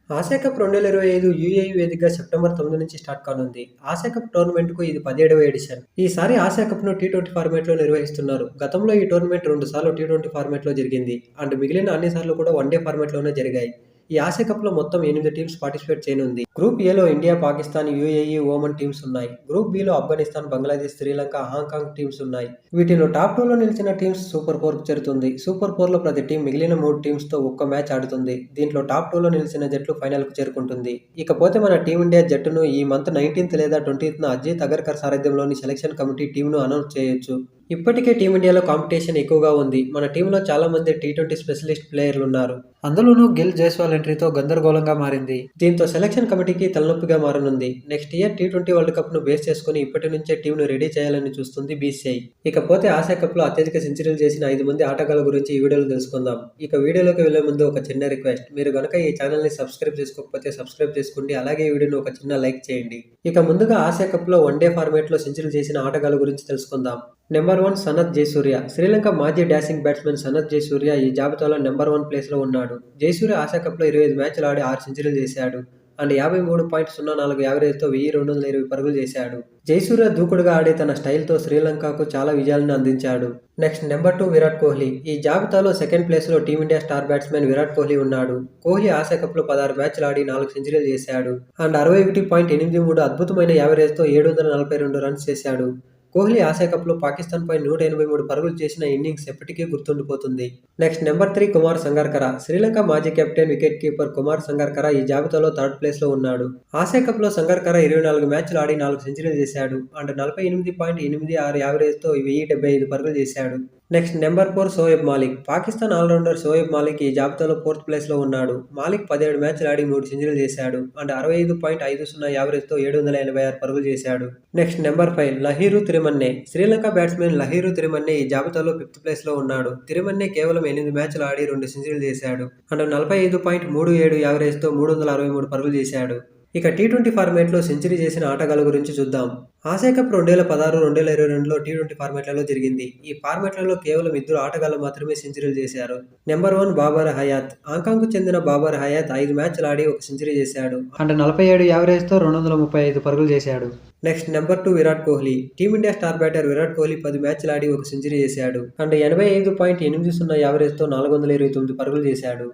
Asia cup 2025 UAE వేదికగా September 9 నుంచి start కానుంది. ఆసియా కప్ టోర్నమెంట్‌కు ఇది 17వ ఎడిషన్. ఈసారి ఆసియా కప్‌ను టీ20 ఫార్మాట్‌లో నిర్వహిస్తున్నారు. గతంలో ఈ టోర్నమెంట్ 2 సార్లు టీ20 ఫార్మాట్‌లో జరిగింది. మిగిలిన అన్ని సార్లు కూడా వన్‌డే ఫార్మాట్‌లోనే జరిగాయి. ఈ ఆసియా కప్‌లో మొత్తం 8 టీమ్స్ పార్టిసిపేట్ చేయనుంది. గ్రూప్ ఏలో ఇండియా, పాకిస్తాన్, యూఏఈ, ఓమన్ టీమ్స్ ఉన్నాయి. Group below Afghanistan, Bangladesh, Sri Lanka, Hong Kong teams ఉన్నాయి. వీటిలో టాప్ 2లో నిలిచిన టీమ్స్ సూపర్ 4కు చేరుతుంది. సూపర్ 4లో ప్రతి టీం మిగిలిన 3 టీమ్స్‌తో ఒక్క మ్యాచ్ ఆడుతుంది. దీంట్లో టాప్ 2లో నిలిచిన జట్లు ఫైనల్‌కు చేరుకుంటుంది. ఇకపోతే మన టీమిండియా జట్టును ఈ మంత్ 19థ్ లేదా 20థ్‌న అజయ్ అగర్కర్ సారథ్యంలోని సెలక్షన్ కమిటీ టీమ్‌ను అనౌన్స్ చేయొచ్చు. ఇప్పటికే టీమిండియాలో కాంపిటీషన్ ఎక్కువగా ఉంది. మన టీంలో చాలా మంది టీ20 స్పెషలిస్ట్ ప్లేయర్లున్నారు. అందులోనూ గిల్, జైస్వాల్ ఎంట్రీతో గందరగోళంగా మారింది. దీంతో సెలక్షన్ కమిటీకి తలనొప్పిగా మారనుంది. నెక్స్ట్ ఇయర్ టీ20 వరల్డ్ కప్‌ను బేస్ చేసుకుని ఇప్పటి నుంచే టీంను రెడీ చేయాలని చూస్తుంది బీసీఐ. ఇకపోతే ఆసియా కప్‌లో అత్యధిక సెంచరీలు చేసిన 5 మంది ఆటగాళ్ల గురించి ఈ వీడియోలో తెలుసుకుందాం. వీడియోలోకి వెళ్లే ముందు ఒక చిన్న రిక్వెస్ట్. మీరు గనుక ఈ ఛానల్‌ని సబ్స్క్రైబ్ చేసుకోకపోతే సబ్స్క్రైబ్ చేసుకోండి. అలాగే ఈ వీడియోని ఒక చిన్న లైక్ చేయండి. ముందుగా ఆసియా కప్‌లో వన్‌డే ఫార్మాట్‌లో సెంచరీలు చేసిన ఆటగాళ్ల గురించి తెలుసుకుందాం. నెంబర్ 1 సనత్ జయసూర్య. శ్రీలంక మాజీ డాషింగ్ బ్యాట్స్మన్ సనత్ జయసూర్య ఈ జాబితాలో నెంబర్ 1 ప్లేస్‌లో ఉన్నాడు. జయసూర్య ఆసియా కప్‌లో 25 మ్యాచ్లు ఆడి 6 సెంచరీలు చేశాడు. 53.04 యావరేజ్‌తో 1220 పరుగులు చేశాడు. జయసూర్య దూకుడుగా ఆడే తన స్టైల్‌తో శ్రీలంకకు చాలా విజయాలను అందించాడు. Next number 2 Virat Kohli. ఈ జాబితాలో సెకండ్ ప్లేస్‌లో team India star batsman Virat Kohli ఉన్నాడు. కోహ్లీ ఆసియా కప్‌లో 16 మ్యాచ్లు ఆడి 4 సెంచరీలు చేశాడు. 61.83 అద్భుతమైన యావరేజ్‌తో 742 రన్స్ చేశాడు. కోహ్లీ ఆసియా కప్‌లో పాకిస్తాన్‌పై 183 పరుగులు చేసిన ఇన్నింగ్స్ ఎప్పటికీ గుర్తుండిపోతుంది. Next number 3 Kumar Sangakkara. శ్రీలంక మాజీ captain, wicket keeper Kumar Sangakkara ఈ జాబితాలో థర్డ్ ప్లేస్‌లో ఉన్నాడు. ఆసియా కప్‌లో సంగక్కర 24 మ్యాచ్లు ఆడి 4 సెంచరీలు చేశాడు. 48.86 యావరేజ్‌తో 1075 పరుగులు చేశాడు. Next number 4 Shoaib Malik. Pakistan allrounder Shoaib Malik ఈ జాబితాలో 4థ్ ప్లేస్‌లో ఉన్నాడు. మాలిక్ 17 మ్యాచ్లు ఆడి 3 సెంచరీలు చేశాడు. 65.50 యావరేజ్‌తో 786 పరుగులు చేశాడు. Next number 5 Lahiru Thirimanne. Sri Lanka batsman Lahiru Thirimanne ఈ జాబితాలో 5థ్ ప్లేస్‌లో ఉన్నాడు. తిరిమన్నె కేవలం 8 మ్యాచ్లు ఆడి 2 సెంచరీలు చేశాడు. 45.37 యావరేజ్‌తో 363 పరుగులు చేశాడు. టీ20 ఫార్మాట్లో సెంచరీ చేసిన ఆటగాళ్ల గురించి చూద్దాం. ఆసియా కప్ 2016, 2022లో టీ20 ఫార్మాట్లలో జరిగింది. ఈ ఫార్మాట్లలో కేవలం 2 ఆటగాళ్లు మాత్రమే సెంచరీలు చేశారు. నెంబర్ 1 బాబర్ హయాత్. హాంకాంగ్‌కు చెందిన బాబర్ హయాత్ 5 మ్యాచ్లు ఆడి 1 సెంచరీ చేశాడు. 47 యావరేజ్‌తో 235 పరుగులు చేశాడు. Next number 2 Virat Kohli. Team India star batter Virat Kohli 10 మ్యాచ్లు ఆడి 1 సెంచరీ చేశాడు. 85.80 యావరేజ్‌తో 429 పరుగులు చేశాడు.